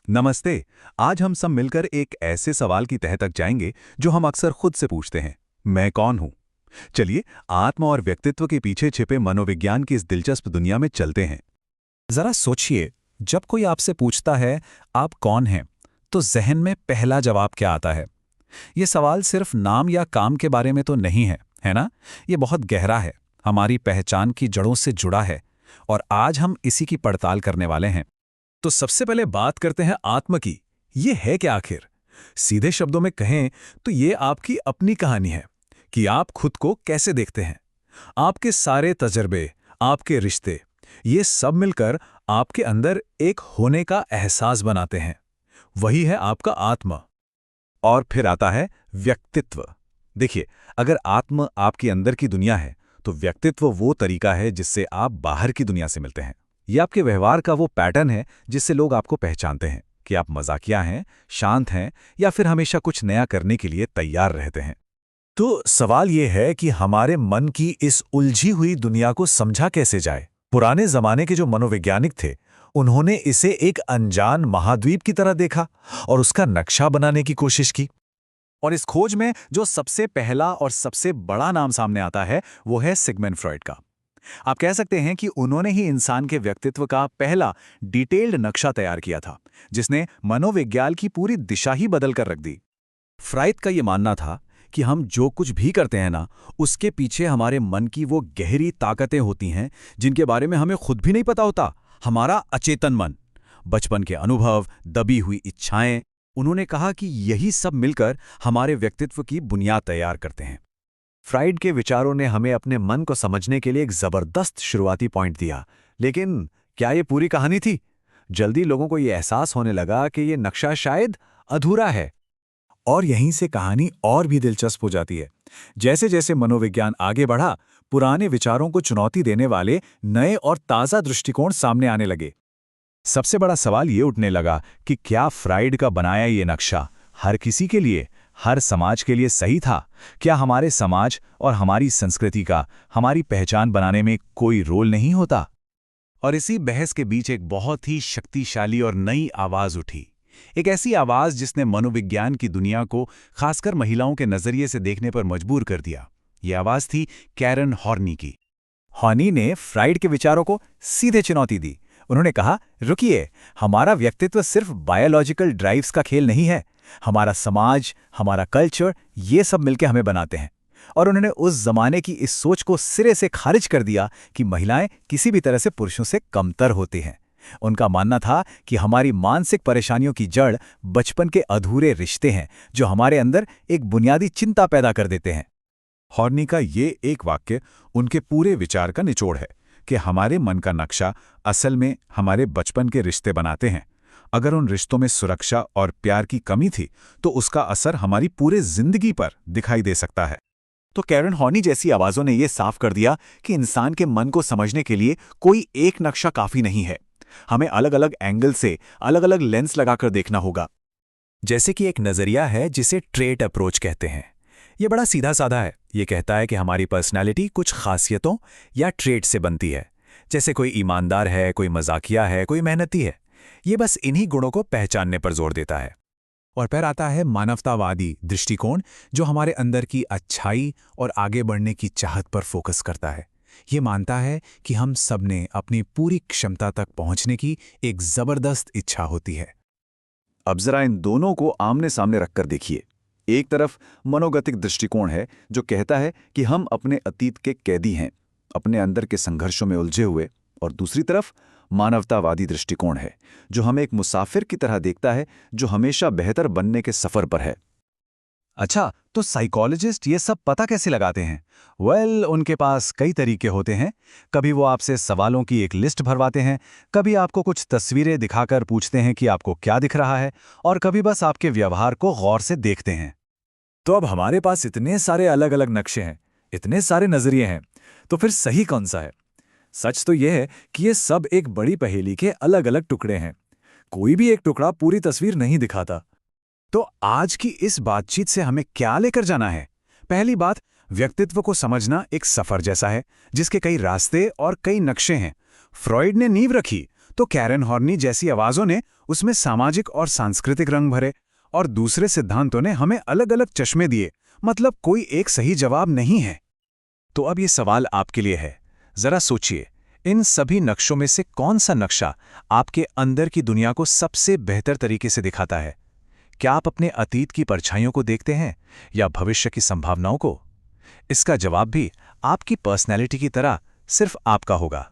नमस्ते। आज हम सब मिलकर एक ऐसे सवाल की तह तक जाएंगे जो हम अक्सर खुद से पूछते हैं, मैं कौन हूं? चलिए, आत्म और व्यक्तित्व के पीछे छिपे मनोविज्ञान की इस दिलचस्प दुनिया में चलते हैं। जरा सोचिए, जब कोई आपसे पूछता है आप कौन हैं, तो जहन में पहला जवाब क्या आता है? ये सवाल सिर्फ नाम या काम के बारे में तो नहीं है, है ना? ये बहुत गहरा है, हमारी पहचान की जड़ों से जुड़ा है, और आज हम इसी की पड़ताल करने वाले हैं। तो सबसे पहले बात करते हैं आत्मा की। ये है क्या आखिर? सीधे शब्दों में कहें तो ये आपकी अपनी कहानी है कि आप खुद को कैसे देखते हैं। आपके सारे तजर्बे, आपके रिश्ते, ये सब मिलकर आपके अंदर एक होने का एहसास बनाते हैं। वही है आपका आत्मा। और फिर आता है व्यक्तित्व। देखिए, अगर आत्म आपकी अंदर की दुनिया है, तो व्यक्तित्व वो तरीका है जिससे आप बाहर की दुनिया से मिलते हैं। ये आपके व्यवहार का वो पैटर्न है जिससे लोग आपको पहचानते हैं कि आप मजाकिया हैं, शांत हैं, या फिर हमेशा कुछ नया करने के लिए तैयार रहते हैं। तो सवाल ये है कि हमारे मन की इस उलझी हुई दुनिया को समझा कैसे जाए? पुराने जमाने के जो मनोवैज्ञानिक थे, उन्होंने इसे एक अनजान महाद्वीप की तरह देखा और उसका नक्शा बनाने की कोशिश की। और इस खोज में जो सबसे पहला और सबसे बड़ा नाम सामने आता है, वो है सिगमंड फ्रॉइड का। आप कह सकते हैं कि उन्होंने ही इंसान के व्यक्तित्व का पहला डिटेल्ड नक्शा तैयार किया था, जिसने मनोविज्ञान की पूरी दिशा ही बदल कर रख दी। फ्राइड का ये मानना था कि हम जो कुछ भी करते हैं ना, उसके पीछे हमारे मन की वो गहरी ताकतें होती हैं जिनके बारे में हमें खुद भी नहीं पता होता। हमारा अचेतन मन, बचपन के अनुभव, दबी हुई इच्छाएं, उन्होंने कहा कि यही सब मिलकर हमारे व्यक्तित्व की बुनियाद तैयार करते हैं। फ्राइड के विचारों ने हमें अपने मन को समझने के लिए एक जबरदस्त शुरुआती पॉइंट दिया, लेकिन क्या ये पूरी कहानी थी? जल्दी लोगों को ये एहसास होने लगा कि ये नक्शा शायद अधूरा है। और यहीं से कहानी और भी दिलचस्प हो जाती है। जैसे जैसे मनोविज्ञान आगे बढ़ा, पुराने विचारों को चुनौती देने वाले नए और ताज़ा दृष्टिकोण सामने आने लगे। सबसे बड़ा सवाल ये उठने लगा कि क्या फ्राइड का बनाया ये नक्शा हर किसी के लिए, हर समाज के लिए सही था? क्या हमारे समाज और हमारी संस्कृति का हमारी पहचान बनाने में कोई रोल नहीं होता? और इसी बहस के बीच एक बहुत ही शक्तिशाली और नई आवाज उठी। एक ऐसी आवाज जिसने मनोविज्ञान की दुनिया को खासकर महिलाओं के नजरिए से देखने पर मजबूर कर दिया। ये आवाज थी कैरन हॉर्नी की। हॉर्नी ने फ्राइड के विचारों को सीधे चुनौती दी। उन्होंने कहा, रुकिए, हमारा व्यक्तित्व सिर्फ बायोलॉजिकल ड्राइव्स का खेल नहीं है। हमारा समाज, हमारा कल्चर, ये सब मिलकर हमें बनाते हैं। और उन्होंने उस जमाने की इस सोच को सिरे से खारिज कर दिया कि महिलाएं किसी भी तरह से पुरुषों से कमतर होती हैं। उनका मानना था कि हमारी मानसिक परेशानियों की जड़ बचपन के अधूरे रिश्ते हैं, जो हमारे अंदर एक बुनियादी चिंता पैदा कर देते हैं। हॉर्नी का ये एक वाक्य उनके पूरे विचार का निचोड़ है कि हमारे मन का नक्शा असल में हमारे बचपन के रिश्ते बनाते हैं। अगर उन रिश्तों में सुरक्षा और प्यार की कमी थी, तो उसका असर हमारी पूरे जिंदगी पर दिखाई दे सकता है। तो कैरन हॉर्नी जैसी आवाजों ने यह साफ कर दिया कि इंसान के मन को समझने के लिए कोई एक नक्शा काफी नहीं है। हमें अलग अलग एंगल से, अलग अलग लेंस लगाकर देखना होगा। जैसे कि एक नजरिया है जिसे ट्रेट अप्रोच कहते हैं। यह बड़ा सीधा साधा है। यह कहता है कि हमारी पर्सनालिटी कुछ खासियतों या ट्रेट से बनती है। जैसे कोई ईमानदार है, कोई मजाकिया है, कोई मेहनती है। ये बस इन्हीं गुणों को पहचानने पर जोर देता है। और फिर आता है मानवतावादी दृष्टिकोण, जो हमारे अंदर की अच्छाई और आगे बढ़ने की चाहत पर फोकस करता है। ये मानता है कि हम सबने अपनी पूरी क्षमता तक पहुंचने की एक जबरदस्त इच्छा होती है। अब जरा इन दोनों को आमने सामने रखकर देखिए। एक तरफ मनोगतिक दृष्टिकोण है जो कहता है कि हम अपने अतीत के कैदी हैं, अपने अंदर के संघर्षों में उलझे हुए, और दूसरी तरफ मानवतावादी दृष्टिकोण है जो हमें एक मुसाफिर की तरह देखता है जो हमेशा बेहतर बनने के सफर पर है। अच्छा, तो साइकोलॉजिस्ट ये सब पता कैसे लगाते हैं? उनके पास कई तरीके होते हैं। कभी वो आपसे सवालों की एक लिस्ट भरवाते हैं, कभी आपको कुछ तस्वीरें दिखाकर पूछते हैं कि आपको क्या दिख रहा है, और कभी बस आपके व्यवहार को गौर से देखते हैं। तो अब हमारे पास इतने सारे अलग अलग नक्शे हैं, इतने सारे नजरिए हैं, तो फिर सही कौन सा है? सच तो यह है कि ये सब एक बड़ी पहेली के अलग अलग टुकड़े हैं। कोई भी एक टुकड़ा पूरी तस्वीर नहीं दिखाता। तो आज की इस बातचीत से हमें क्या लेकर जाना है? पहली बात, व्यक्तित्व को समझना एक सफर जैसा है जिसके कई रास्ते और कई नक्शे हैं। फ्रॉइड ने नींव रखी, तो कैरन हॉर्नी जैसी आवाज़ों ने उसमें सामाजिक और सांस्कृतिक रंग भरे, और दूसरे सिद्धांतों ने हमें अलग अलग चश्मे दिए। मतलब कोई एक सही जवाब नहीं है। तो अब ये सवाल आपके लिए है, जरा सोचिए, इन सभी नक्शों में से कौन सा नक्शा आपके अंदर की दुनिया को सबसे बेहतर तरीके से दिखाता है? क्या आप अपने अतीत की परछाइयों को देखते हैं या भविष्य की संभावनाओं को? इसका जवाब भी आपकी पर्सनैलिटी की तरह सिर्फ आपका होगा।